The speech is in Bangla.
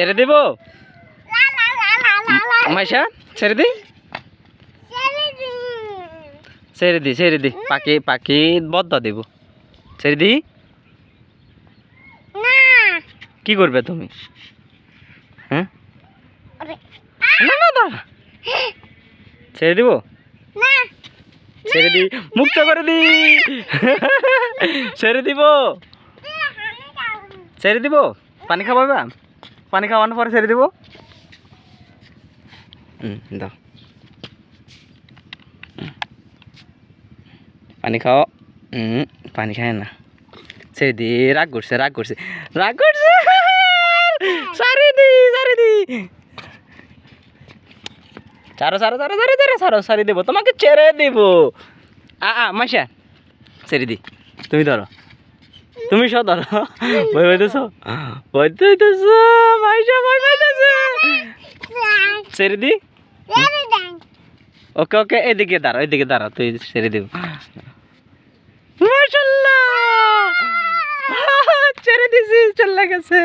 ছেড়ে দিব মাইশা ছেড়ে দি ছেড়ে দি পাখি পাখি বদ্ধ দিব ছেড়ে দি কি করবে তুমি হ্যাঁ না না দাঁড়া ছেড়ে দিব ছেড়ে দি মুক্ত করে দি ছেড়ে দিব ছেড়ে দিব পানি খাওয়াবা পানি খাওয়ানোর পরে ছেড়ে দিব দাও পানি খাও পানি খায় না ছেড়ে দি রাগ করছে সারি দি সারি দেবো তোমাকে ছেড়ে দেব মাসা ছেড়ে দি তুমি ধরো তুমি সব ধরো ভয় পাইতেছ মাইশা ভয় পাইতেছ ছেড়ে দি ওকে ওকে এদিকে দাঁড়াও তুই ছেড়ে দিব মাশাআল্লাহ ছেড়ে দিছি চলে গেছে।